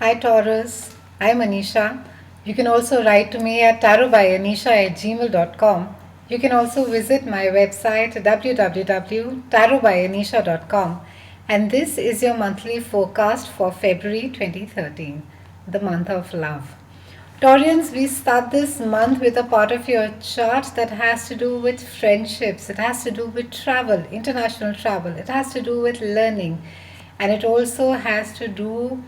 Hi Taurus, I'm Anisha. You can also write to me at tarotbyanisha@gmail.com. You can also visit my website www.tarotbyanisha.com. And this is your monthly forecast for February 2013, the month of love. Taurians, we start this month with a part of your chart that has to do with friendships, it has to do with travel, international travel, it has to do with learning, and it also has to do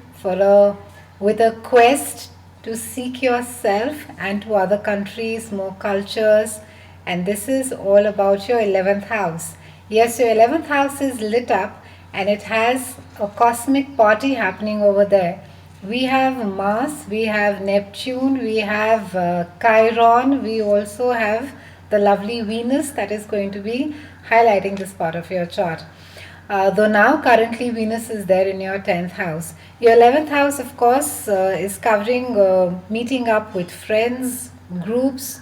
with a quest to seek yourself and to other countries, more cultures, and this is all about your 11th house. Yes, your 11th house is lit up and it has a cosmic party happening over there. We have Mars, we have Neptune, we have Chiron, we also have the lovely Venus that is going to be highlighting this part of your chart. Though now currently Venus is there in your 10th house. Your 11th house, of course, is covering meeting up with friends, groups,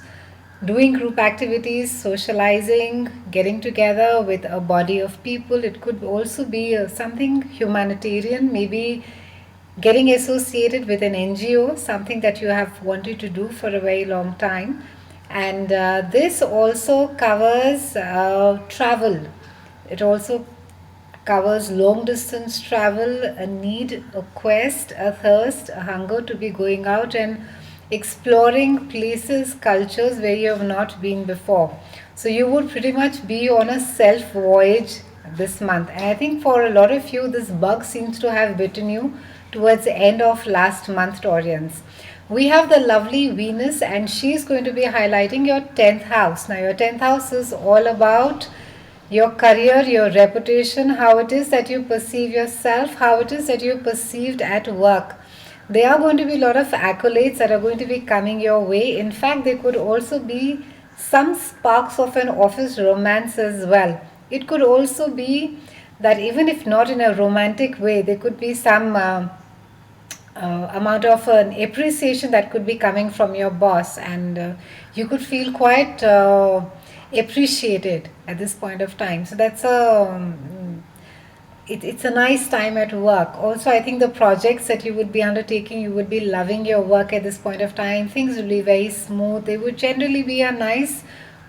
doing group activities, socializing, getting together with a body of people. It could also be something humanitarian, maybe getting associated with an NGO, something that you have wanted to do for a very long time. And this also covers travel. It also covers long distance travel, a need, a quest, a thirst, a hunger to be going out and exploring places, cultures where you have not been before. So you would pretty much be on a self voyage this month. And I think for a lot of you, this bug seems to have bitten you towards the end of last month, Taurians. We have the lovely Venus, and she's going to be highlighting your 10th house. Now, your 10th house is all about your career, your reputation, how it is that you perceive yourself, how it is that you're perceived at work. There are going to be a lot of accolades that are going to be coming your way. In fact, there could also be some sparks of an office romance as well. It could also be that even if not in a romantic way, there could be some amount of an appreciation that could be coming from your boss, and you could feel quite appreciated at this point of time. So that's it's a nice time at work. Also, I think the projects that you would be undertaking, you would be loving your work at this point of time. Things will be very smooth. There would generally be a nice,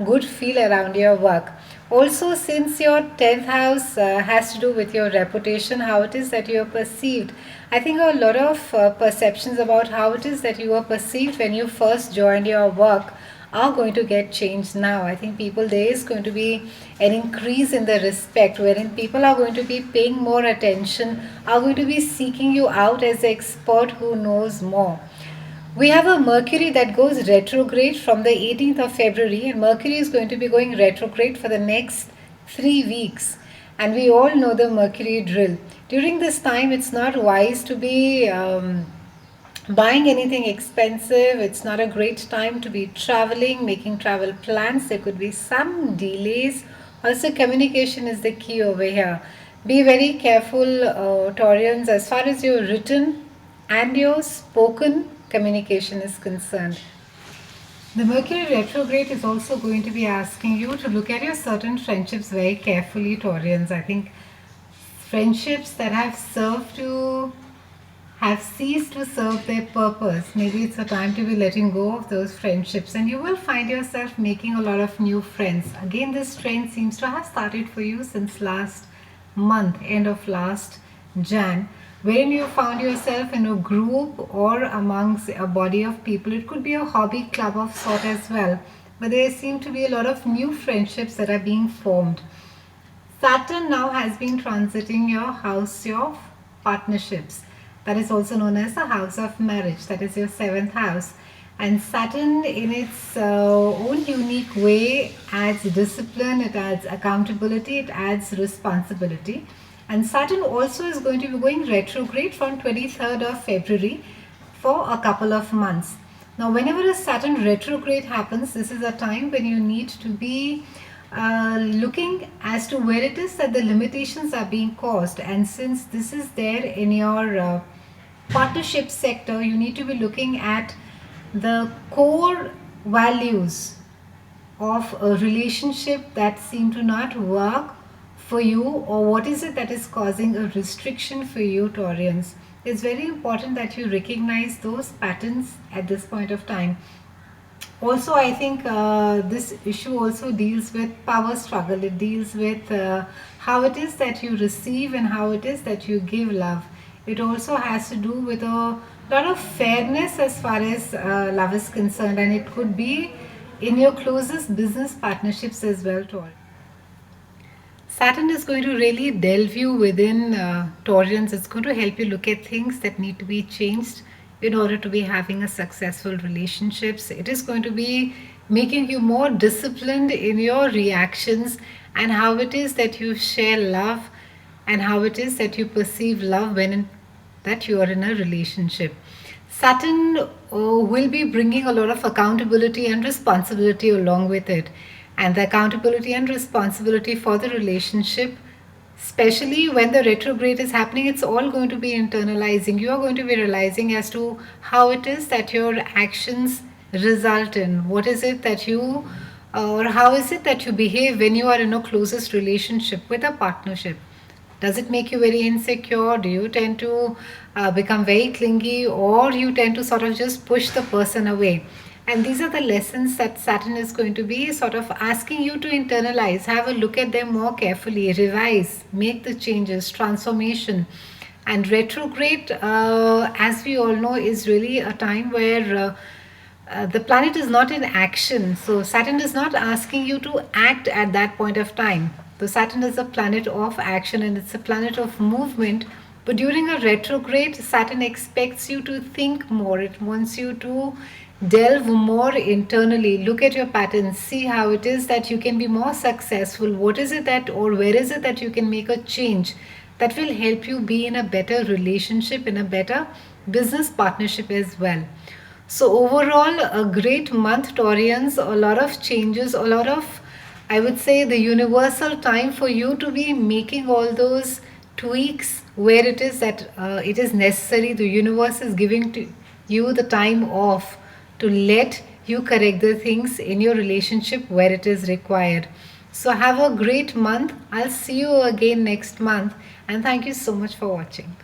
good feel around your work. Also, since your 10th house has to do with your reputation, how it is that you are perceived, I think a lot of perceptions about how it is that you are perceived when you first joined your work are going to get changed now. I think there is going to be an increase in the respect, wherein people are going to be paying more attention, are going to be seeking you out as the expert who knows more. We have a Mercury that goes retrograde from the 18th of February, and Mercury is going to be going retrograde for the next 3 weeks. And we all know the Mercury drill. During this time, it's not wise to be buying anything expensive. It's not a great time to be traveling, making travel plans. There could be some delays. Also, communication is the key over here. Be very careful, Taurians, as far as your written and your spoken communication is concerned. The Mercury retrograde is also going to be asking you to look at your certain friendships very carefully, Taurians. I think friendships that have ceased to serve their purpose. Maybe it's a time to be letting go of those friendships, and you will find yourself making a lot of new friends. Again, this trend seems to have started for you since last month, end of last Jan, wherein you found yourself in a group or amongst a body of people. It could be a hobby club of sort as well, but there seem to be a lot of new friendships that are being formed. Saturn now has been transiting your house of partnerships. That is also known as the house of marriage. That is your 7th house. And Saturn, in its own unique way, adds discipline, it adds accountability, it adds responsibility. And Saturn also is going to be going retrograde from 23rd of February for a couple of months. Now, whenever a Saturn retrograde happens, this is a time when you need to be looking as to where it is that the limitations are being caused. And since this is there in your partnership sector, you need to be looking at the core values of a relationship that seem to not work for you, or what is it that is causing a restriction for you, Taurians. It's very important that you recognize those patterns at this point of time. Also, I think this issue also deals with power struggle. It deals with how it is that you receive and how it is that you give love. It also has to do with a lot of fairness as far as love is concerned, and it could be in your closest business partnerships as well, too. Saturn is going to really delve you within Taurians. It's going to help you look at things that need to be changed in order to be having a successful relationships. It is going to be making you more disciplined in your reactions and how it is that you share love and how it is that you perceive love that you are in a relationship. Saturn will be bringing a lot of accountability and responsibility along with it. And the accountability and responsibility for the relationship, especially when the retrograde is happening, it's all going to be internalizing. You are going to be realizing as to how it is that your actions result in. What is it that you, or how is it that you behave when you are in a closest relationship with a partnership? Does it make you very insecure? Do you tend to become very clingy, or you tend to sort of just push the person away? And these are the lessons that Saturn is going to be sort of asking you to internalize, have a look at them more carefully, revise, make the changes, transformation. And retrograde, as we all know, is really a time where the planet is not in action. So Saturn is not asking you to act at that point of time. So Saturn is a planet of action and it's a planet of movement. But during a retrograde, Saturn expects you to think more. It wants you to delve more internally, look at your patterns, see how it is that you can be more successful. What is it that, or where is it that you can make a change that will help you be in a better relationship, in a better business partnership as well. So, overall, a great month, Taurians, a lot of changes, a lot of, I would say, the universal time for you to be making all those tweaks where it is that it is necessary. The universe is giving to you the time off to let you correct the things in your relationship where it is required. So, have a great month. I'll see you again next month, and thank you so much for watching.